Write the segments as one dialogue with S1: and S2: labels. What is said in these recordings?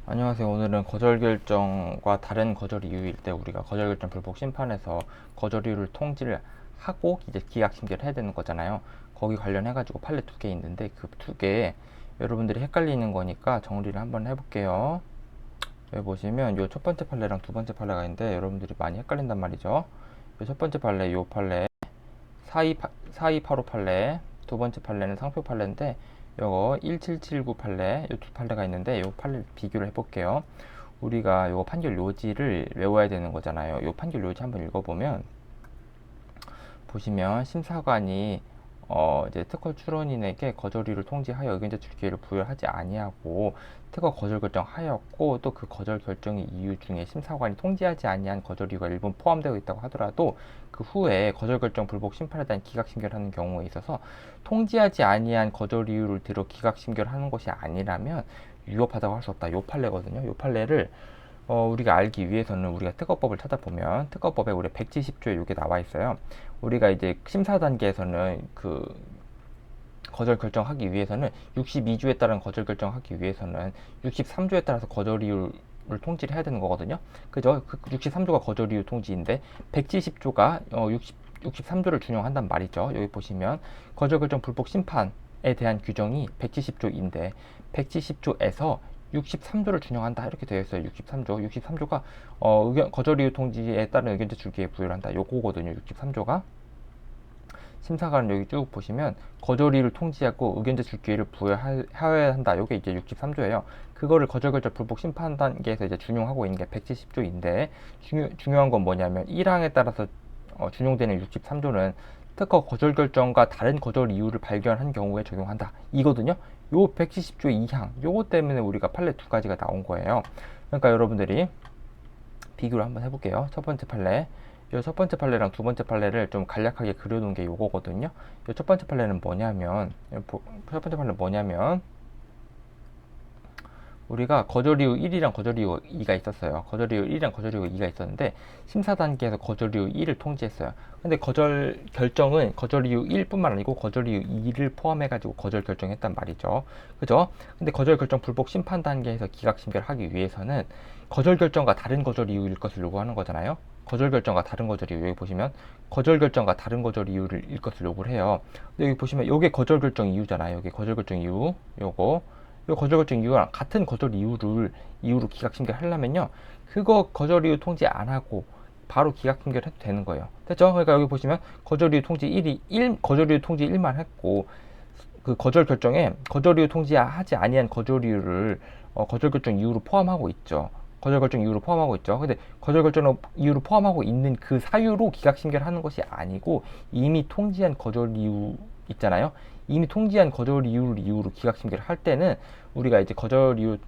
S1: 안녕하세요. 오늘은 거절 결정과 다른 거절 이유일 때 우리가 거절 결정 불복 심판에서 거절 이유를 통지를 하고 이제 기각 심결을 해야 되는 거잖아요. 거기 관련해 가지고 판례 두 개 있는데 그 두 개에 여러분들이 헷갈리는 거니까 정리를 한번 해볼게요. 여기 보시면 요 첫 번째 판례랑 두 번째 판례가 있는데 여러분들이 많이 헷갈린단 말이죠. 요 첫 번째 판례, 요 판례 4285 판례, 두 번째 판례는 상표 판례인데 요거 1779 판례, 요 두 판례가 있는데 요 판례 비교를 해볼게요. 우리가 요 판결 요지를 외워야 되는 거잖아요. 요 판결 요지 한번 읽어보면 보시면 심사관이 이제 특허 출원인에게 거절이유를 통지하여 의견 제출 기회를 부여하지 아니하고 특허 거절 결정하였고 또 그 거절 결정의 이유 중에 심사관이 통지하지 아니한 거절 이유가 일부 포함되어 있다고 하더라도 그 후에 거절 결정 불복 심판에 대한 기각 심결하는 경우에 있어서 통지하지 아니한 거절 이유를 들어 기각 심결하는 것이 아니라면 위법하다고 할 수 없다. 요 판례거든요. 요 판례를 우리가 알기 위해서는 우리가 특허법을 찾아보면 특허법에 우리 170조에 이게 나와 있어요. 우리가 이제 심사 단계에서는 그 거절 결정하기 위해서는 62조에 따른 거절 결정하기 위해서는 63조에 따라서 거절 이유를 통지를 해야 되는 거거든요. 그죠? 그 63조가 거절 이유 통지인데 170조가 63조를 준용한단 말이죠. 여기 보시면 거절 결정 불복 심판에 대한 규정이 170조인데 170조에서 63조를 준용한다 이렇게 되어 있어요. 63조가 의견 거절 이유 통지에 따른 의견 제출 기회 부여를 한다. 요거거든요. 63조가 심사관은 여기 쭉 보시면 거절 이유를 통지하고 의견 제출 기회를 부여하여야 한다. 요게 이제 63조예요. 그거를 거절 결정 불복 심판 단계에서 이제 준용하고 있는 게 170조인데 중요한 건 뭐냐면 1항에 따라서 준용되는 63조는 특허 거절 결정과 다른 거절 이유를 발견한 경우에 적용한다. 이거든요. 요 170조 2항 요거 때문에 우리가 판례 두 가지가 나온 거예요. 그러니까 여러분들이 비교를 한번 해볼게요. 첫 번째 판례 이 첫 번째 판례랑 두 번째 판례를 좀 간략하게 그려놓은 게 요거거든요. 이 첫 번째 판례는 뭐냐면 우리가 거절 이유 1이랑 거절 이유 2가 있었어요. 거절 이유 1이랑 거절 이유 2가 있었는데 심사 단계에서 거절 이유 1을 통지했어요. 근데 거절 결정은 거절 이유 1뿐만 아니고 거절 이유 2를 포함해 가지고 거절 결정했단 말이죠. 그죠? 근데 거절 결정 불복 심판 단계에서 기각 심결하기 위해서는 거절 결정과 다른 거절 이유일 것을 요구하는 거잖아요. 거절 결정과 다른 거절 이유 여기 보시면 거절 결정과 다른 거절 이유를 일 것을 요구를 해요. 근데 여기 보시면 요게 거절 결정 이유잖아요. 여기 거절 결정 이유 요거 이 거절 결정 이유랑 같은 거절 이유로 기각 심결하려면요 그거 거절 이유 통지 안 하고 바로 기각 심결해도 되는 거예요. 됐죠? 그러니까 여기 보시면 거절 이유 통지 1이 거절 이유 통지 1만 했고 그 거절 결정에 거절 이유 통지하지 아니한 거절 이유를 거절 결정 이유로 포함하고 있죠. 거절 결정 이유로 포함하고 있죠. 근데 거절 결정 이유로 포함하고 있는 그 사유로 기각 심결하는 것이 아니고 이미 통지한 거절 이유 있잖아요. 이미 통지한 거절 이유를 이유로 기각 심결을 할 때는 우리가 이제 거절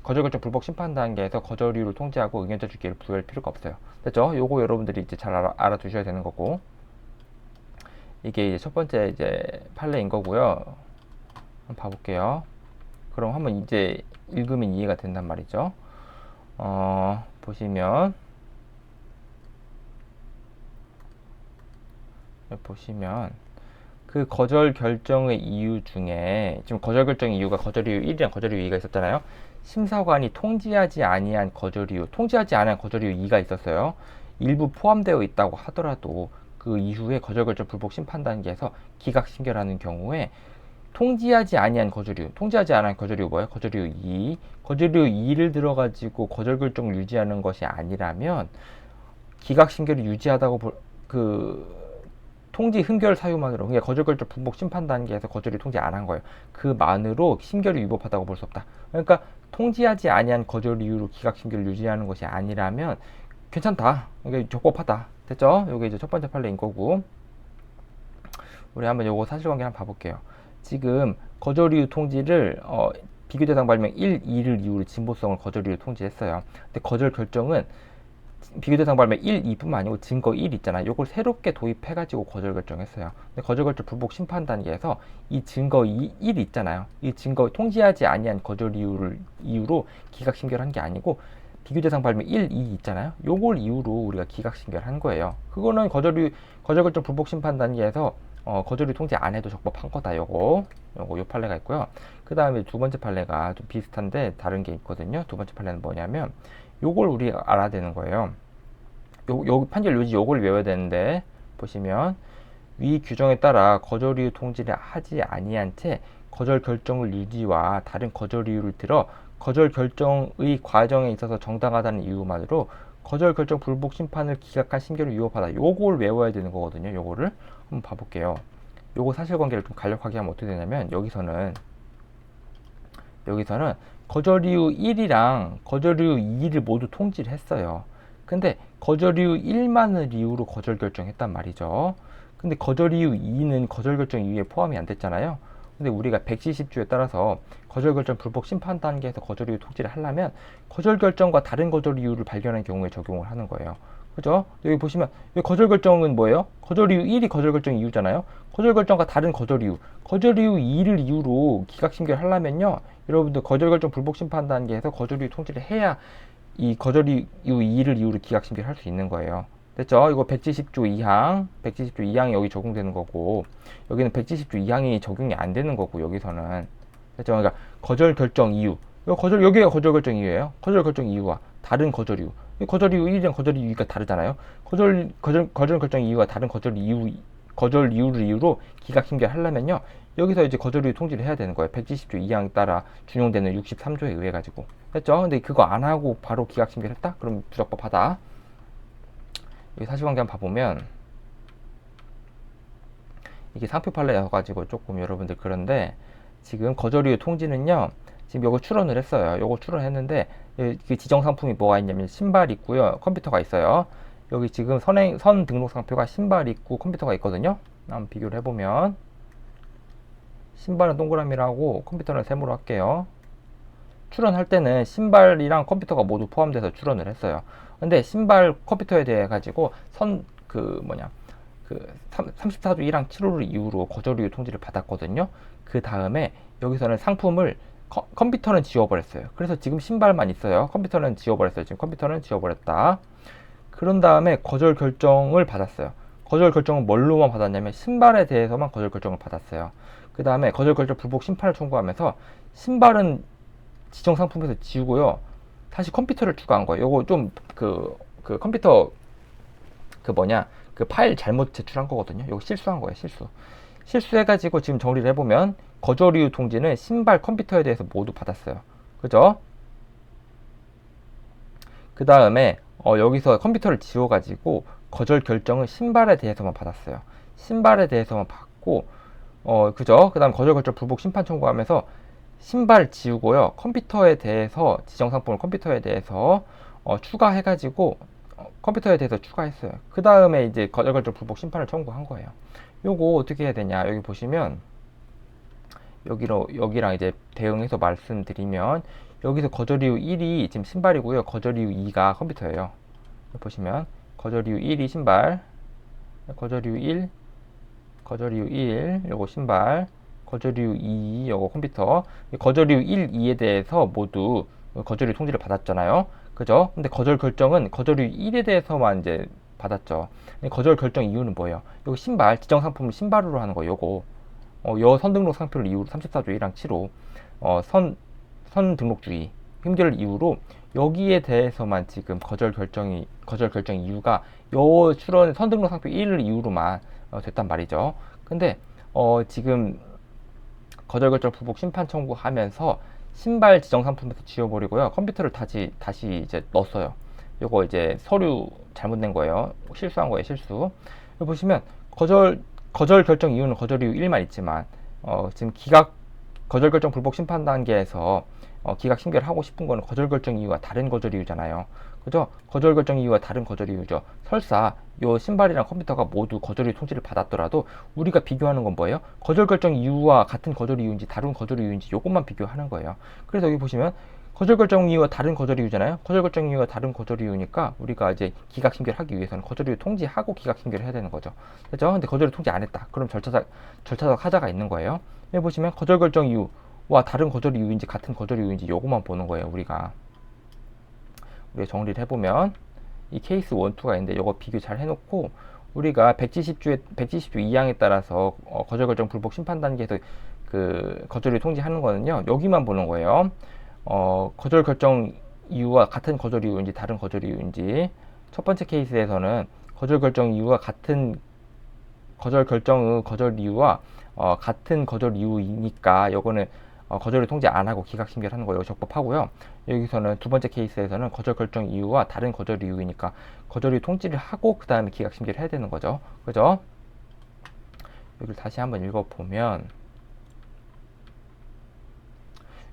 S1: 결정 불복 심판 단계에서 거절 이유를 통지하고 의견 제출 기회를 부여할 필요가 없어요. 됐죠? 요거 여러분들이 이제 잘 알아두셔야 되는 거고 이게 이제 첫 번째 이제 판례인 거고요. 한번 봐볼게요. 그럼 한번 이제 읽으면 이해가 된단 말이죠. 보시면 그 거절 결정의 이유 중에 지금 거절 결정의 이유가 거절 이유 1이랑 거절 이유 2가 있었잖아요. 심사관이 통지하지 아니한 거절 이유, 통지하지 않은 거절 이유 2가 있었어요. 일부 포함되어 있다고 하더라도 그 이후에 거절 결정 불복 심판 단계에서 기각 심결하는 경우에 통지하지 아니한 거절 이유, 통지하지 않은 거절 이유 뭐예요? 거절 이유 2. 거절 이유 2를 들어가지고 거절 결정을 유지하는 것이 아니라면 기각 심결을 유지하다고 통지 흠결 사유만으로 그러니까 거절 결정 불복 심판 단계에서 거절이 통지 안 한 거예요. 그만으로 심결이 위법하다고 볼 수 없다. 그러니까 통지하지 아니한 거절 이유로 기각 심결을 유지하는 것이 아니라면 괜찮다. 그러니까 적법하다. 됐죠? 요게 이제 첫 번째 판례인 거고 우리 한번 요거 사실관계 한번 봐볼게요. 지금 거절 이유 통지를 비교 대상 발명 1, 2를 이유로 진보성을 거절 이유 통지했어요. 근데 거절 결정은 비교 대상 발명 1, 2뿐만 아니고 증거 1 있잖아요. 이걸 새롭게 도입해가지고 거절 결정했어요. 근데 거절 결정 불복 심판 단계에서 이 증거 1 있잖아요. 이 증거 통지하지 아니한 거절 이유로 기각 심결한 게 아니고 비교 대상 발명 1, 2 있잖아요. 요걸 이유로 우리가 기각 심결한 거예요. 그거는 거절 결정 불복 심판 단계에서 거절이 통지 안 해도 적법한 거다. 요거 요 판례가 있고요. 그 다음에 두 번째 판례가 좀 비슷한데 다른 게 있거든요. 두 번째 판례는 뭐냐면 요걸 우리가 알아야 되는 거예요. 요 판결 요지 요걸 외워야 되는데, 보시면 위 규정에 따라 거절 이유 통지를 하지 아니한 채 거절 결정을 유지와 다른 거절 이유를 들어 거절 결정의 과정에 있어서 정당하다는 이유만으로 거절 결정 불복 심판을 기각한 심결을 위법하다. 요걸 외워야 되는 거거든요. 요거를 한번 봐볼게요. 요거 사실관계를 좀 간략하게 하면 어떻게 되냐면, 여기서는 거절 이유 1이랑 거절 이유 2를 모두 통지를 했어요. 근데 거절 이유 1만을 이유로 거절 결정했단 말이죠. 근데 거절 이유 2는 거절 결정 이유에 포함이 안 됐잖아요. 근데 우리가 170조에 따라서 거절 결정 불복 심판 단계에서 거절 이유 통지를 하려면 거절 결정과 다른 거절 이유를 발견한 경우에 적용을 하는 거예요. 그죠? 여기 보시면 여기 거절 결정은 뭐예요? 거절 이유 1이 거절 결정 이유잖아요. 거절 결정과 다른 거절 이유 2를 이유로 기각 심결 하려면요, 여러분들 거절 결정 불복 심판 단계에서 거절 이유 통지를 해야 이 거절 이유 2를 이유로 기각 심결 할 수 있는 거예요. 됐죠? 이거 170조 2항이 여기 적용되는 거고, 여기는 170조 2항이 적용이 안 되는 거고, 여기서는. 됐죠? 그러니까 거절 결정 이유. 여기가 거절 결정 이유예요. 거절 결정 이유와 다른 거절 이유. 거절 이유 1이랑 거절 이유 2가 다르잖아요. 거절 결정 이유와 다른 거절 이유를 이유로 기각 심결 하려면요, 여기서 이제 거절 이유 통지를 해야 되는 거예요. 170조 2항에 따라 준용되는 63조에 의해 가지고. 됐죠? 근데 그거 안 하고 바로 기각 심결했다? 그럼 부적법하다. 여기 사실관계 한번 봐보면, 이게 상표 판례여가지고 조금 여러분들 그런데, 지금 거절 이유 통지는요, 지금 요거 출원을 했어요. 요거 출원했는데, 그 지정 상품이 뭐가 있냐면 신발 있고요, 컴퓨터가 있어요. 여기 지금 선 등록 상표가 신발 있고 컴퓨터가 있거든요. 한번 비교를 해보면, 신발은 동그라미라고 컴퓨터는 세모로 할게요. 출원할 때는 신발이랑 컴퓨터가 모두 포함돼서 출원을 했어요. 근데 신발 컴퓨터에 대해 가지고 34조 1항 7호를 이유로 거절 이유 통지를 받았거든요. 그 다음에 여기서는 상품을 컴퓨터는 지워버렸어요. 그래서 지금 신발만 있어요. 컴퓨터는 지워버렸어요. 지금 컴퓨터는 지워버렸다. 그런 다음에 거절 결정을 받았어요. 거절 결정은 뭘로만 받았냐면 신발에 대해서만 거절 결정을 받았어요. 그 다음에 거절 결정 불복 심판을 청구하면서 신발은 지정 상품에서 지우고요, 다시 컴퓨터를 추가한 거예요. 요거 좀 그 컴퓨터 그 파일 잘못 제출한 거거든요. 요거 실수한 거예요. 실수해가지고 지금 정리를 해보면 거절 이유 통지는 신발 컴퓨터에 대해서 모두 받았어요. 그죠? 그 다음에 여기서 컴퓨터를 지워가지고 거절 결정은 신발에 대해서만 받았어요. 신발에 대해서만 받고, 그죠? 그 다음 거절 결정 불복 심판 청구하면서 신발 지우고요, 컴퓨터에 대해서 지정 상품을 컴퓨터에 대해서 추가해가지고 컴퓨터에 대해서 추가했어요. 그 다음에 이제 거절 결정 불복 심판을 청구한 거예요. 요거 어떻게 해야 되냐, 여기 보시면 여기랑 이제 대응해서 말씀드리면, 여기서 거절 이유 1이 지금 신발이고요, 거절 이유 2가 컴퓨터예요. 보시면 거절 이유 1이 신발, 거절 이유 1 요거 신발, 거절 이유 2 요거 컴퓨터. 거절 이유 1, 2에 대해서 모두 거절 이유 통지를 받았잖아요. 그죠? 근데 거절 결정은 거절 이유 1에 대해서만 이제 받았죠. 거절 결정 이유는 뭐예요? 요거 신발, 지정 상품을 신발로 하는 거 요거. 요 선등록 상표를 이유로 34조 1항 7호 선 등록주의 흠결 이유로 여기에 대해서만 지금 거절 결정 이유가 요 출원 선등록 상표 1을 이유로만 됐단 말이죠. 근데 지금 거절 결정 불복 심판 청구하면서 신발 지정 상품에서 지워버리고요, 컴퓨터를 다시 이제 넣었어요. 요거 이제 서류 잘못된 거예요. 실수한 거예요, 실수. 여기 보시면 거절 결정 이유는 거절 이유 1만 있지만 지금 거절 결정 불복 심판 단계에서 기각 심결하고 싶은 거는 거절 결정 이유가 다른 거절 이유잖아요. 그죠? 거절 결정 이유가 다른 거절 이유죠. 설사 요 신발이랑 컴퓨터가 모두 거절 이유 통지를 받았더라도 우리가 비교하는 건 뭐예요? 거절 결정 이유와 같은 거절 이유인지 다른 거절 이유인지 요것만 비교하는 거예요. 그래서 여기 보시면 거절 결정 이유가 다른 거절 이유잖아요. 거절 결정 이유가 다른 거절 이유니까 우리가 이제 기각 심결하기 위해서는 거절 이유 통지하고 기각 심결을 해야 되는 거죠. 그렇죠? 근데 거절 이유 통지 안 했다. 그럼 절차적 하자가 있는 거예요. 여기 보시면 거절 결정 이유와 다른 거절 이유인지 같은 거절 이유인지 요것만 보는 거예요. 우리가 정리를 해보면 이 케이스 1, 2가 있는데 요거 비교 잘 해놓고 우리가 170조 2항에 따라서 거절 결정 불복 심판 단계에서 그 거절이 통지하는 거는요. 여기만 보는 거예요. 거절 결정 이유와 같은 거절 이유인지 다른 거절 이유인지. 첫 번째 케이스에서는 거절 결정 이유와 같은 거절 결정의 거절 이유와 같은 거절 이유이니까 요거는 거절을 통지 안 하고 기각 심결하는 거 여기 적법하고요. 여기서는 두 번째 케이스에서는 거절 결정 이유와 다른 거절 이유이니까 거절이 통지를 하고 그 다음에 기각 심결을 해야 되는 거죠. 그죠? 여기를 다시 한번 읽어보면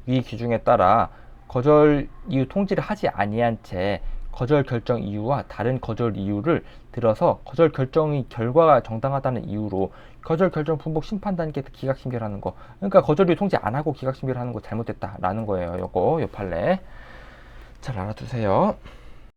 S1: 위 규정에 따라 거절 이유 통지를 하지 아니한 채 거절 결정 이유와 다른 거절 이유를 들어서 거절 결정의 결과가 정당하다는 이유로 거절 결정 불복 심판 단계에서 기각 심결하는 거. 그러니까 거절 이유 통지 안 하고 기각 심결하는 거 잘못됐다라는 거예요. 요거 요 판례 잘 알아두세요.